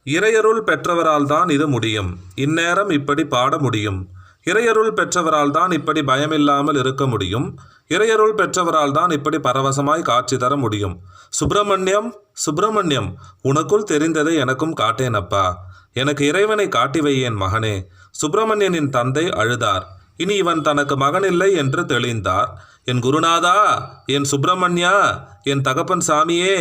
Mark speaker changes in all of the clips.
Speaker 1: இறையருள் பெற்றவரால் தான் இது முடியும். இந்நேரம் இப்படி பாட முடியும். இறையருள் பெற்றவரால் தான் இப்படி பயமில்லாமல் இருக்க முடியும். இறையருள் பெற்றவரால் தான் இப்படி பரவசமாய் காட்சி தர முடியும். சுப்பிரமணியம், சுப்பிரமணியம், உனக்குள் தெரிந்ததை எனக்கும் காட்டேனப்பா. எனக்கு இறைவனை காட்டி வையேன் மகனே. சுப்பிரமணியனின் தந்தை அழுதார். இனி இவன் தனக்கு மகனில்லை என்று தெளிந்தார். என் குருநாதா, என் சுப்பிரமணியா, என் தகப்பன் சாமியே,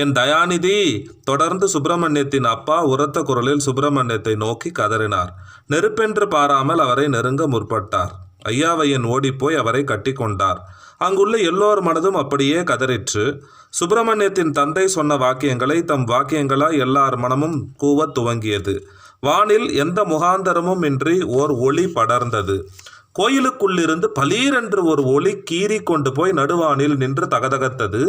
Speaker 1: என் தயாநிதி. தொடர்ந்து சுப்பிரமணியத்தின் அப்பா உரத்த குரலில் சுப்பிரமணியத்தை நோக்கி கதறினார். நெருப்பென்று பாராமல் அவரை நெருங்க முற்பட்டார். ஐயாவையன் ஓடிப்போய் அவரை கட்டி கொண்டார். அங்குள்ள எல்லோர் மனதும் அப்படியே கதறிற்று. சுப்பிரமணியத்தின் தந்தை சொன்ன வாக்கியங்களை தம் வாக்கியங்களாய் எல்லார் மனமும் கூவத் துவங்கியது. வானில் எந்த முகாந்தரமும் இன்றி ஓர் ஒளி படர்ந்தது. கோயிலுக்குள்ளிருந்து பலீரென்று ஒரு ஒளி கீறி கொண்டு போய் நடுவானில் நின்று தகதகத்தது.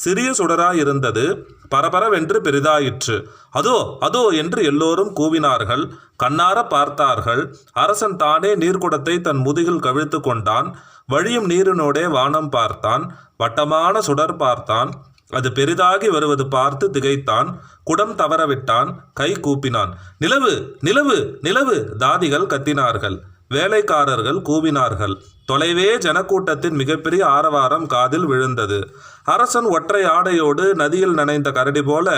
Speaker 1: சிறிய சுடராயிருந்தது. பரபரவென்று பெரிதாயிற்று. அதோ அதோ என்று எல்லோரும் கூவினார்கள். கண்ணார பார்த்தார்கள். அரசன் தானே நீர்க்குடத்தை தன் முதுகில் கவிழ்த்து கொண்டான். வழியும் நீரினோடே வானம் பார்த்தான். வட்டமான சுடர் பார்த்தான். அது பெரிதாகி வருவது பார்த்து திகைத்தான். குடம் தவறவிட்டான். கை கூப்பினான். நிலவு, நிலவு, நிலவு! தாதிகள் கத்தினார்கள். வேலைக்காரர்கள் கூவினார்கள். தொலைவே ஜனக்கூட்டத்தின் மிகப்பெரிய ஆரவாரம் காதில் விழுந்தது. அரசன் ஒற்றை ஆடையோடு நதியில் நனைந்த கரடி போல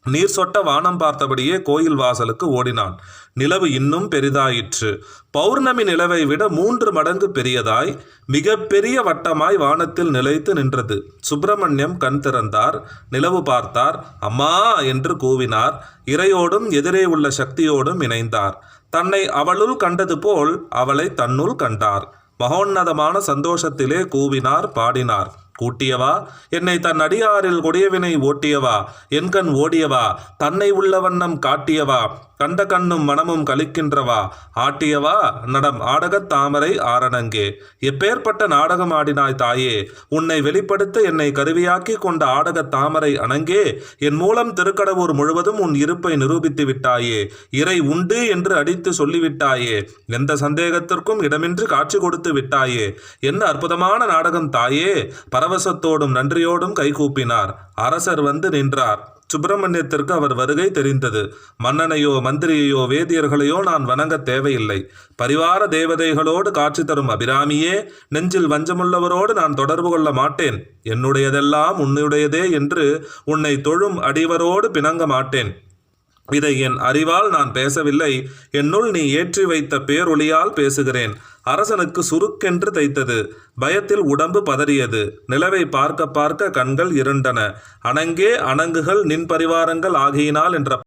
Speaker 1: நீர் சொட்ட வானம் பார்த்தபடியே கோயில் வாசலுக்கு ஓடினான். நிலவு இன்னும் பெரிதாயிற்று. பௌர்ணமி நிலவை விட 3 மடங்கு பெரியதாய் மிக பெரிய வட்டமாய் வானத்தில் நிலைத்து நின்றது. சுப்பிரமணியம் கண் திறந்தார். நிலவு பார்த்தார். அம்மா என்று கூவினார். இறையோடும் எதிரே உள்ள சக்தியோடும் இணைந்தார். தன்னை அவளுள் கண்டது போல் அவளை தன்னுள் கண்டார். மகோன்னதமான சந்தோஷத்திலே கூவினார், பாடினார். கூட்டியவா, என்னை தன் அடியாரில் கொடியவினை ஓட்டியவா, என் கண் ஓடியவா, தன்னை உள்ள வண்ணம் காட்டியவா, கண்ட கண்ணும் மனமும் கலிக்கின்றவா, ஆட்டியவா நடம் ஆடகத் தாமரை ஆரணங்கே. எப்பேற்பட்ட நாடகம் ஆடினாய் தாயே! உன்னை வெளிப்படுத்த என்னை கருவியாக்கி கொண்ட ஆடகத் தாமரை அணங்கே, என் மூலம் திருக்கடவுர் முழுவதும் உன் இருப்பை நிரூபித்து விட்டாயே. இறை உண்டு என்று அடித்து சொல்லிவிட்டாயே. எந்த சந்தேகத்திற்கும் இடமின்றி காட்சி கொடுத்து விட்டாயே. என்ன அற்புதமான நாடகம் தாயே! பரவசத்தோடும் நன்றியோடும் கைகூப்பினார். அரசர் வந்து நின்றார். சுப்பிரமணியத்திற்கு அவர் வருகை தெரிந்தது. மன்னனையோ மந்திரியையோ வேதியர்களையோ நான் வணங்க தேவையில்லை. பரிவார தேவதைகளோடு காட்சி தரும் அபிராமியே, நெஞ்சில் வஞ்சமுள்ளவரோடு நான் தொடர்பு கொள்ள மாட்டேன். என்னுடையதெல்லாம் உன்னுடையதே என்று உன்னை தொழும் அடிவரோடு பிணங்க மாட்டேன். இதை என் அறிவால் நான் பேசவில்லை. என்னுள் நீ ஏற்றி வைத்த பேரொளியால் பேசுகிறேன். அரசனுக்கு சுருக்கென்று தைத்தது. பயத்தில் உடம்பு பதறியது. நிலவை பார்க்க பார்க்க கண்கள் இருண்டன. அணங்கே அணங்குகள் நின் பரிவாரங்கள் ஆகியினால் என்ற